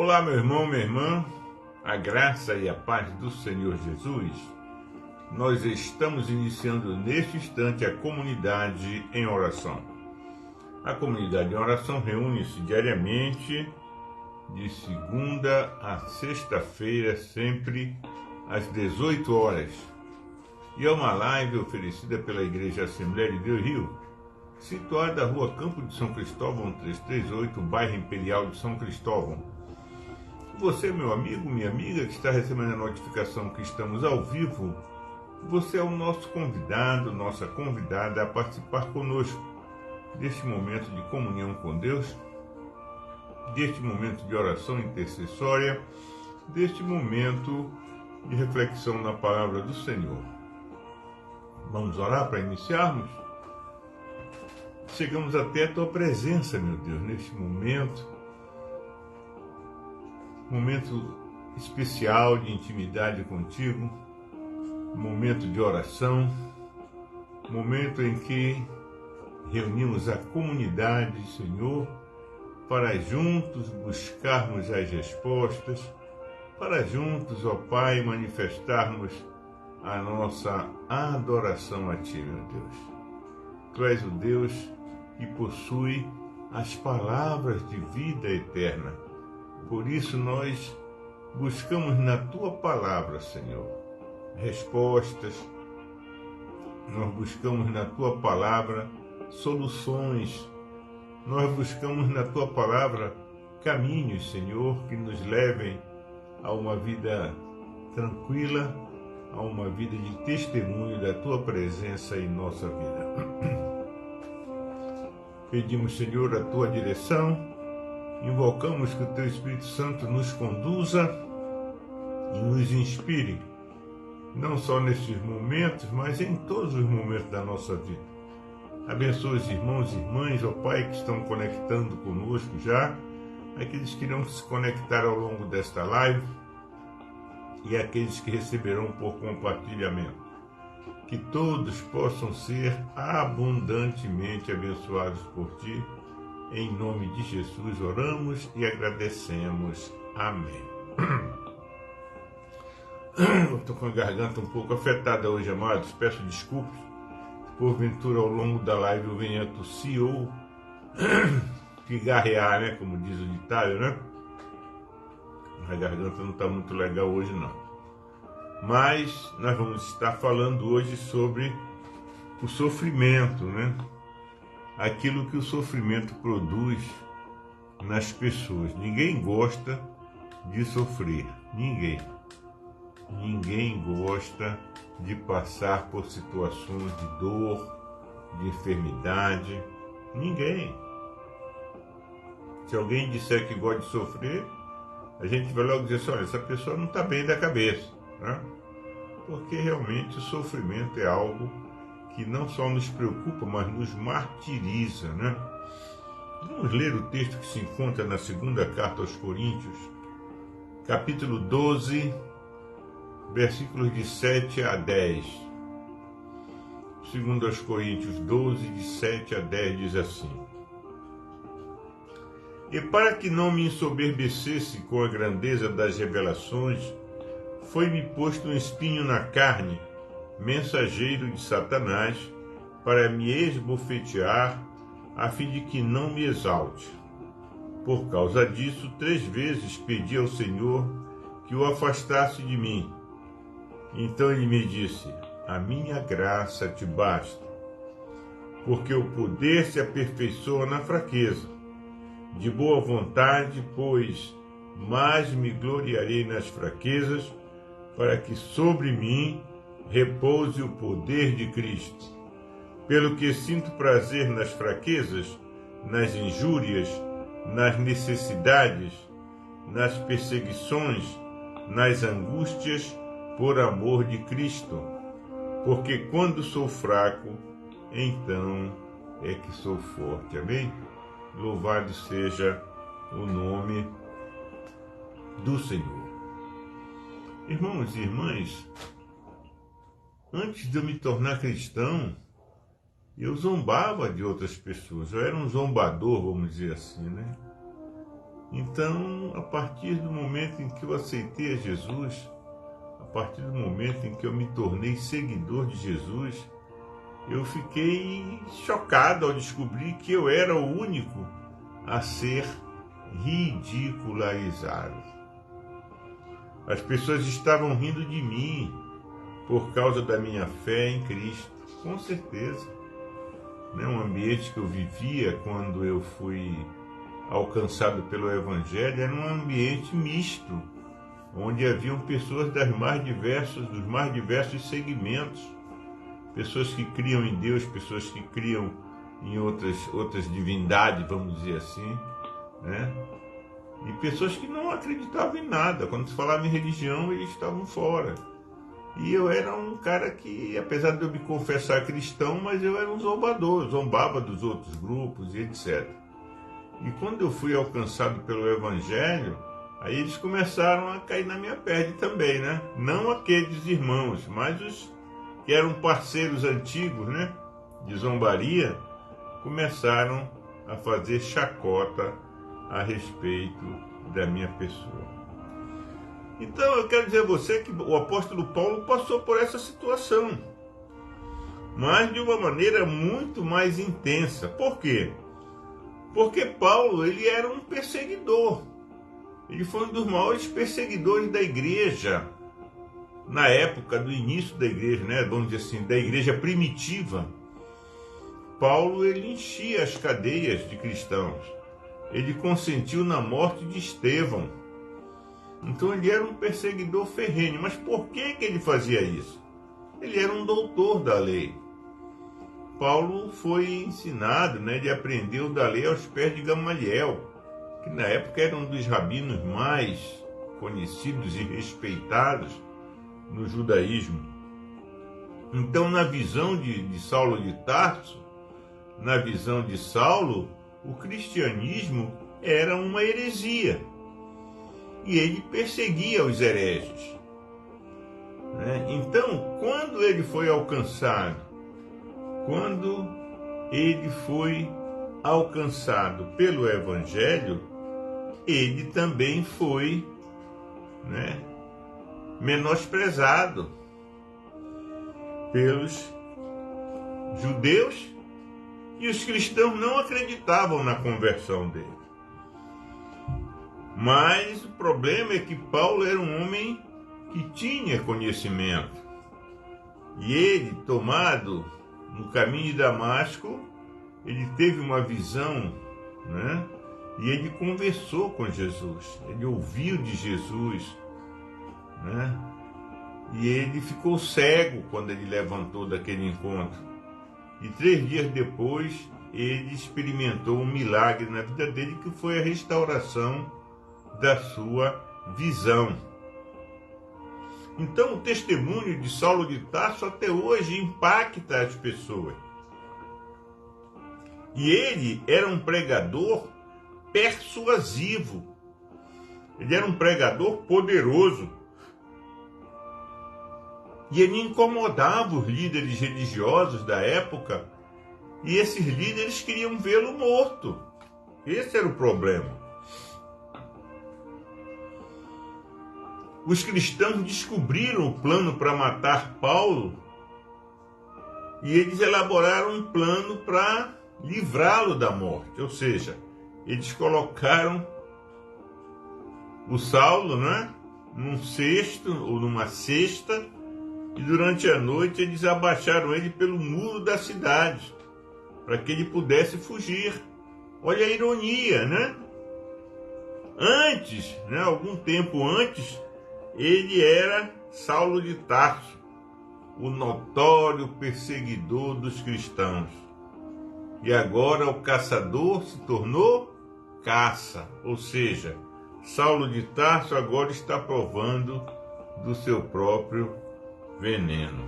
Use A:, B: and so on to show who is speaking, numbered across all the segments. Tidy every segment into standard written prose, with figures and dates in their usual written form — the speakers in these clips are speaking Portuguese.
A: Olá, meu irmão, minha irmã, a graça e a paz do Senhor Jesus. Nós estamos iniciando neste instante a comunidade em oração. A comunidade em oração reúne-se diariamente, de segunda a sexta-feira, sempre às 18 horas. E é uma live oferecida pela Igreja Assembleia de Deus Rio, situada na rua Campo de São Cristóvão, 338, bairro Imperial de São Cristóvão. Você, meu amigo, minha amiga, que está recebendo a notificação que estamos ao vivo, você é o nosso convidado, nossa convidada a participar conosco deste momento de comunhão com Deus, deste momento de oração intercessória, deste momento de reflexão na palavra do Senhor. Vamos orar para iniciarmos? Chegamos até a Tua presença, meu Deus, neste momento especial de intimidade contigo, momento de oração, momento em que reunimos a comunidade, Senhor, para juntos buscarmos as respostas, para juntos, ó Pai, manifestarmos a nossa adoração a Ti, meu Deus. Tu és o Deus que possui as palavras de vida eterna. Por isso nós buscamos na Tua palavra, Senhor, respostas. Nós buscamos na Tua palavra soluções. Nós buscamos na Tua palavra caminhos, Senhor, que nos levem a uma vida tranquila, a uma vida de testemunho da Tua presença em nossa vida. Pedimos, Senhor, a Tua direção. Invocamos que o Teu Espírito Santo nos conduza e nos inspire, não só nestes momentos, mas em todos os momentos da nossa vida. Abençoa os irmãos e irmãs, ó Pai, que estão conectando conosco já, aqueles que irão se conectar ao longo desta live e aqueles que receberão por compartilhamento. Que todos possam ser abundantemente abençoados por Ti. Em nome de Jesus oramos e agradecemos. Amém. Estou com a garganta um pouco afetada hoje, amados. Peço desculpas. Porventura, ao longo da live, eu venha tossir ou pigarrear, né? Como diz o ditado, né? A garganta não está muito legal hoje, não. Mas nós vamos estar falando hoje sobre o sofrimento, né? Aquilo que o sofrimento produz nas pessoas. Ninguém gosta de sofrer. Ninguém. Ninguém gosta de passar por situações de dor, de enfermidade. Ninguém. Se alguém disser que gosta de sofrer, a gente vai logo dizer assim, olha, essa pessoa não está bem da cabeça, né? Porque realmente o sofrimento é algo que não só nos preocupa, mas nos martiriza, né? Vamos ler o texto que se encontra na segunda carta aos Coríntios, capítulo 12, versículos de 7 a 10. Segundo aos Coríntios 12, de 7 a 10, diz assim: E para que não me ensoberbecesse com a grandeza das revelações, foi-me posto um espinho na carne, mensageiro de Satanás, para me esbofetear, a fim de que não me exalte. Por causa disso, 3 vezes pedi ao Senhor que o afastasse de mim. Então ele me disse: a minha graça te basta, porque o poder se aperfeiçoa na fraqueza. De boa vontade, pois, mais me gloriarei nas fraquezas, para que sobre mim repouse o poder de Cristo. Pelo que sinto prazer nas fraquezas, nas injúrias, nas necessidades, nas perseguições, nas angústias, por amor de Cristo. Porque quando sou fraco, então é que sou forte. Amém? Louvado seja o nome do Senhor. Irmãos e irmãs, antes de eu me tornar cristão, eu zombava de outras pessoas. Eu era um zombador, vamos dizer assim, né? Então, a partir do momento em que eu aceitei a Jesus, a partir do momento em que eu me tornei seguidor de Jesus, eu fiquei chocado ao descobrir que eu era o único a ser ridicularizado. As pessoas estavam rindo de mim por causa da minha fé em Cristo, com certeza. Um ambiente que eu vivia quando eu fui alcançado pelo Evangelho era um ambiente misto, onde haviam pessoas dos mais diversos segmentos, pessoas que criam em Deus, pessoas que criam em outras divindades, vamos dizer assim, né? E pessoas que não acreditavam em nada. Quando se falava em religião, eles estavam fora. E eu era um cara que, apesar de eu me confessar cristão, mas eu era um zombador, zombava dos outros grupos e etc. E quando eu fui alcançado pelo Evangelho, aí eles começaram a cair na minha pele também, né? Não aqueles irmãos, mas os que eram parceiros antigos, né, de zombaria, começaram a fazer chacota a respeito da minha pessoa. Então eu quero dizer a você que o apóstolo Paulo passou por essa situação, mas de uma maneira muito mais intensa. Por quê? Porque Paulo, ele era um perseguidor. Ele foi um dos maiores perseguidores da igreja, na época do início da igreja, né? Vamos dizer assim, da igreja primitiva. Paulo, ele enchia as cadeias de cristãos. Ele consentiu na morte de Estevão. Então ele era um perseguidor ferrenho. Mas por que ele fazia isso? Ele era um doutor da lei. Paulo foi ensinado, né? Ele aprendeu da lei aos pés de Gamaliel, que na época era um dos rabinos mais conhecidos e respeitados no judaísmo. Então, na visão de Saulo de Tarso, na visão de Saulo, o cristianismo era uma heresia. E ele perseguia os hereges. Então, quando ele foi alcançado pelo Evangelho, ele também foi, menosprezado pelos judeus, e os cristãos não acreditavam na conversão dele. Mas o problema é que Paulo era um homem que tinha conhecimento. E ele, tomado no caminho de Damasco, ele teve uma visão, e ele conversou com Jesus. Ele ouviu de Jesus, e ele ficou cego quando ele levantou daquele encontro. E 3 dias depois, ele experimentou um milagre na vida dele, que foi a restauração da sua visão. Então, o testemunho de Saulo de Tarso até hoje impacta as pessoas. E ele era um pregador persuasivo. Ele era um pregador poderoso. E ele incomodava os líderes religiosos da época, e esses líderes queriam vê-lo morto. Esse era o problema. Os cristãos descobriram o plano para matar Paulo, e eles elaboraram um plano para livrá-lo da morte. Ou seja, eles colocaram o Saulo, num cesto ou numa cesta, e durante a noite eles abaixaram ele pelo muro da cidade, para que ele pudesse fugir. Olha a ironia, Antes, algum tempo antes, ele era Saulo de Tarso, o notório perseguidor dos cristãos. E agora o caçador se tornou caça, ou seja, Saulo de Tarso agora está provando do seu próprio veneno.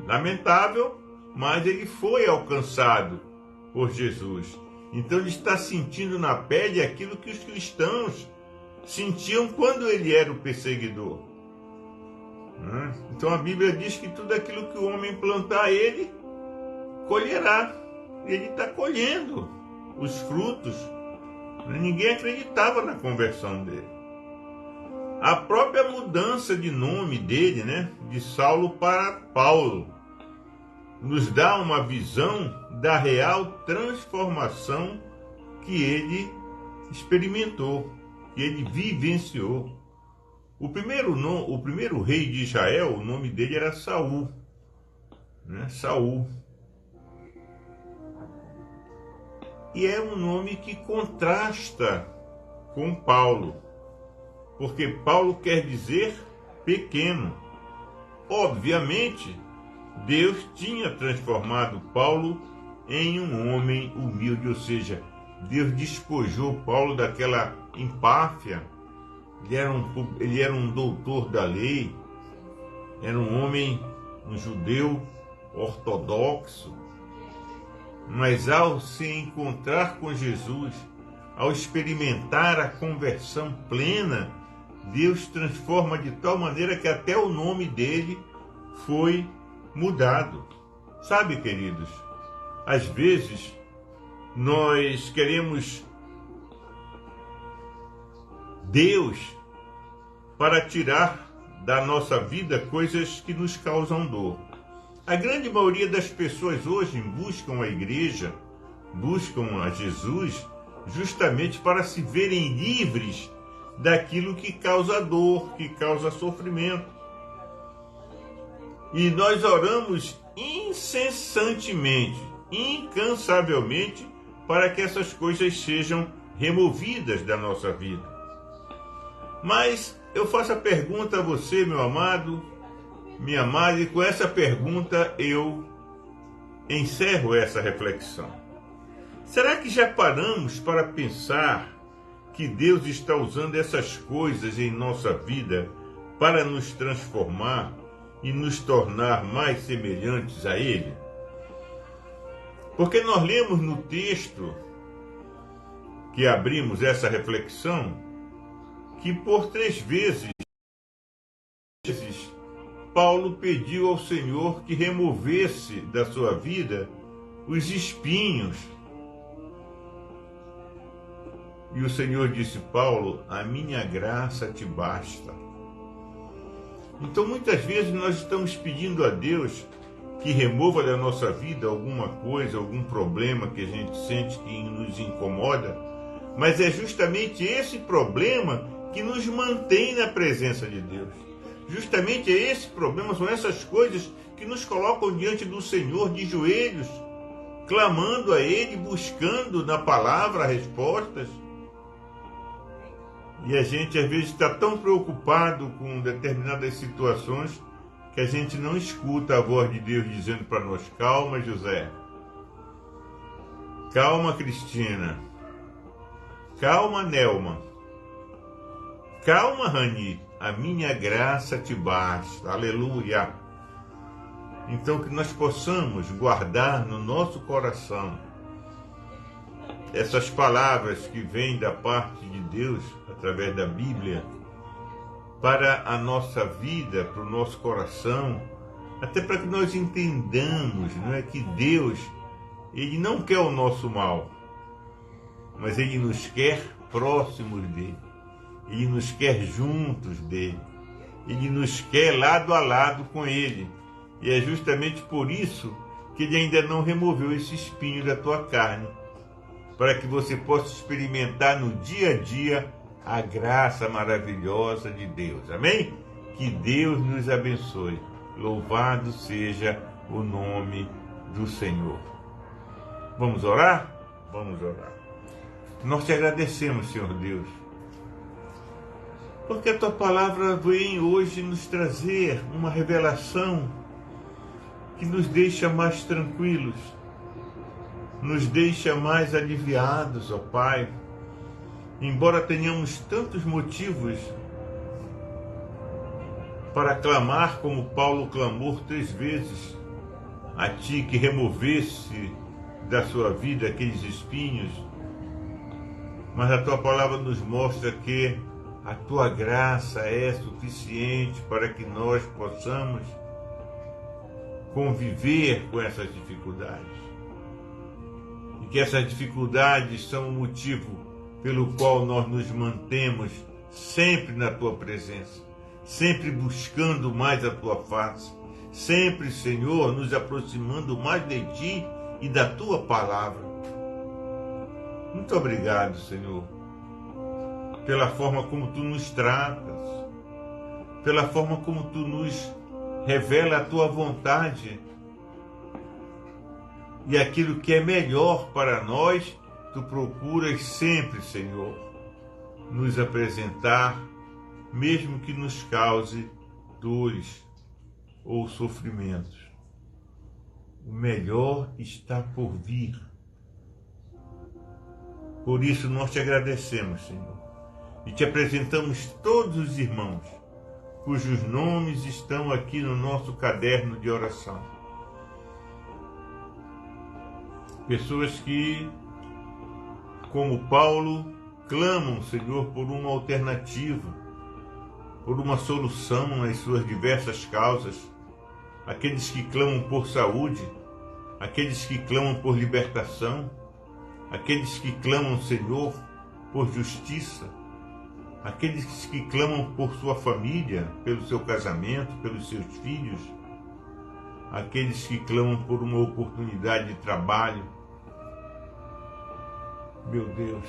A: Lamentável, mas ele foi alcançado por Jesus. Então ele está sentindo na pele aquilo que os cristãos sentiam quando ele era o perseguidor. Então a Bíblia diz que tudo aquilo que o homem plantar, ele colherá. Ele está colhendo os frutos Ninguém acreditava na conversão dele. A própria mudança de nome dele, né, de Saulo para Paulo, nos dá uma visão da real transformação que ele experimentou, que ele vivenciou. O primeiro rei de Israel, o nome dele era Saul, né? Saul. E é um nome que contrasta com Paulo, porque Paulo quer dizer pequeno. Obviamente, Deus tinha transformado Paulo em um homem humilde, ou seja, Deus despojou Paulo daquela empáfia. Ele era um doutor da lei, era um homem, um judeu ortodoxo, mas ao se encontrar com Jesus, ao experimentar a conversão plena, Deus transforma de tal maneira que até o nome dele foi mudado. Sabe, queridos, às vezes nós queremos Deus para tirar da nossa vida coisas que nos causam dor. A grande maioria das pessoas hoje buscam a igreja, buscam a Jesus, justamente para se verem livres daquilo que causa dor, que causa sofrimento. E nós oramos incessantemente, incansavelmente, para que essas coisas sejam removidas da nossa vida. Mas eu faço a pergunta a você, meu amado, minha amada, e com essa pergunta eu encerro essa reflexão. Será que já paramos para pensar que Deus está usando essas coisas em nossa vida para nos transformar e nos tornar mais semelhantes a Ele? Porque nós lemos no texto que abrimos essa reflexão que por 3 vezes Paulo pediu ao Senhor que removesse da sua vida os espinhos. E o Senhor disse: Paulo, a minha graça te basta. Então muitas vezes nós estamos pedindo a Deus que remova da nossa vida alguma coisa, algum problema que a gente sente que nos incomoda, mas é justamente esse problema que nos mantém na presença de Deus. Justamente é esse problema, são essas coisas que nos colocam diante do Senhor de joelhos, clamando a Ele, buscando na palavra respostas. E a gente às vezes está tão preocupado com determinadas situações que a gente não escuta a voz de Deus dizendo para nós: calma, José, calma, Cristina, calma, Nelma, calma, Rani, a minha graça te basta. Aleluia. Então que nós possamos guardar no nosso coração essas palavras que vêm da parte de Deus através da Bíblia para a nossa vida, para o nosso coração, até para que nós entendamos, não é, que Deus, Ele não quer o nosso mal, mas Ele nos quer próximos dele. Ele nos quer juntos dele. Ele nos quer lado a lado com ele. E é justamente por isso que ele ainda não removeu esse espinho da tua carne, para que você possa experimentar no dia a dia a graça maravilhosa de Deus. Amém? Que Deus nos abençoe. Louvado seja o nome do Senhor. Vamos orar? Vamos orar. Nós te agradecemos, Senhor Deus, porque a tua palavra vem hoje nos trazer uma revelação que nos deixa mais tranquilos, nos deixa mais aliviados, ó Pai. Embora tenhamos tantos motivos para clamar como Paulo clamou 3 vezes a Ti que removesse da sua vida aqueles espinhos, mas a tua palavra nos mostra que a tua graça é suficiente para que nós possamos conviver com essas dificuldades. E que essas dificuldades são um motivo pelo qual nós nos mantemos sempre na tua presença, sempre buscando mais a tua face, sempre, Senhor, nos aproximando mais de ti e da tua palavra. Muito obrigado, Senhor, pela forma como tu nos tratas, pela forma como tu nos revela a tua vontade e aquilo que é melhor para nós, tu procuras sempre, Senhor, nos apresentar, mesmo que nos cause dores ou sofrimentos. O melhor está por vir. Por isso nós te agradecemos, Senhor, e te apresentamos todos os irmãos cujos nomes estão aqui no nosso caderno de oração. Pessoas que, como Paulo, clamam, Senhor, por uma alternativa, por uma solução nas suas diversas causas. Aqueles que clamam por saúde, aqueles que clamam por libertação, aqueles que clamam, Senhor, por justiça, aqueles que clamam por sua família, pelo seu casamento, pelos seus filhos, aqueles que clamam por uma oportunidade de trabalho. Meu Deus,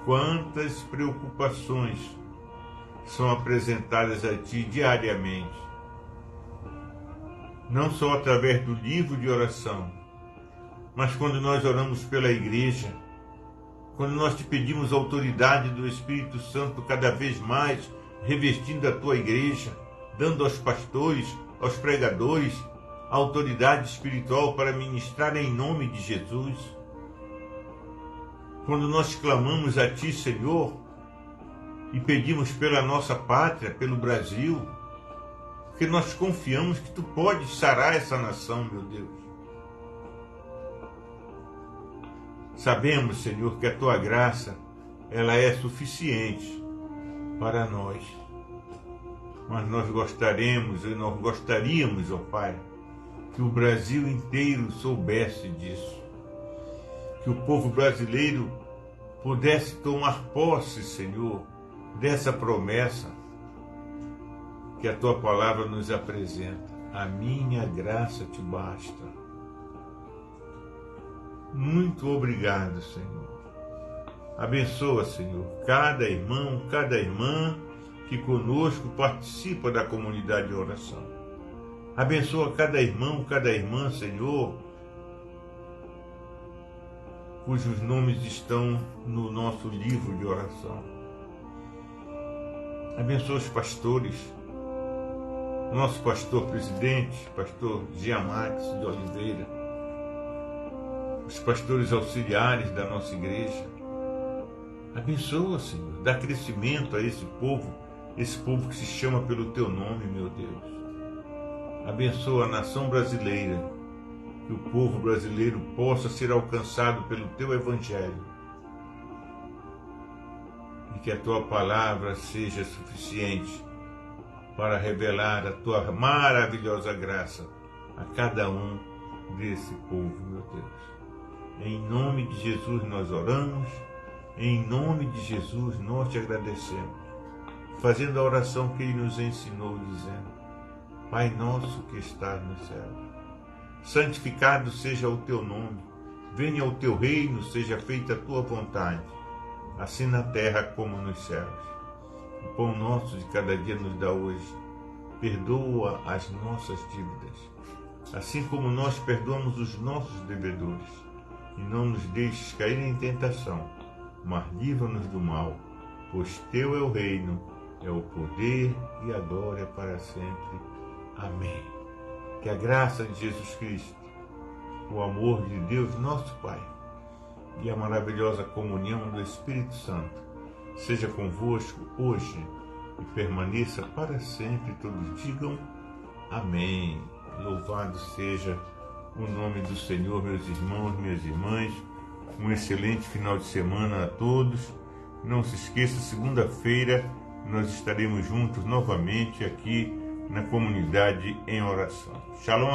A: quantas preocupações são apresentadas a Ti diariamente, não só através do livro de oração, mas quando nós oramos pela igreja, quando nós te pedimos a autoridade do Espírito Santo cada vez mais, revestindo a tua igreja, dando aos pastores, aos pregadores, a autoridade espiritual para ministrar em nome de Jesus. Quando nós clamamos a Ti, Senhor, e pedimos pela nossa pátria, pelo Brasil, porque nós confiamos que Tu podes sarar essa nação, meu Deus. Sabemos, Senhor, que a Tua graça, ela é suficiente para nós. Mas nós gostaríamos, ó Pai, que o Brasil inteiro soubesse disso. Que o povo brasileiro pudesse tomar posse, Senhor, dessa promessa que a Tua palavra nos apresenta. A minha graça te basta. Muito obrigado, Senhor. Abençoa, Senhor, cada irmão, cada irmã que conosco participa da comunidade de oração. Abençoa cada irmão, cada irmã, Senhor, cujos nomes estão no nosso livro de oração. Abençoa os pastores, nosso pastor presidente, pastor Giamax de Oliveira, os pastores auxiliares da nossa igreja. Abençoa, Senhor, dá crescimento a esse povo que se chama pelo Teu nome, meu Deus. Abençoa a nação brasileira, que o povo brasileiro possa ser alcançado pelo Teu Evangelho e que a Tua palavra seja suficiente para revelar a Tua maravilhosa graça a cada um desse povo, meu Deus. Em nome de Jesus nós oramos, em nome de Jesus nós te agradecemos, fazendo a oração que Ele nos ensinou, dizendo: Pai nosso que estás no céu, santificado seja o Teu nome, venha o Teu reino, seja feita a Tua vontade, assim na terra como nos céus. O pão nosso de cada dia nos dá hoje, perdoa as nossas dívidas, assim como nós perdoamos os nossos devedores. E não nos deixes cair em tentação, mas livra-nos do mal, pois Teu é o reino, é o poder e a glória para sempre. Amém. Que a graça de Jesus Cristo, o amor de Deus nosso Pai e a maravilhosa comunhão do Espírito Santo seja convosco hoje e permaneça para sempre. Todos digam amém. Louvado seja o nome do Senhor, meus irmãos, minhas irmãs. Um excelente final de semana a todos. Não se esqueça, segunda-feira nós estaremos juntos novamente aqui na comunidade em oração. Shalom.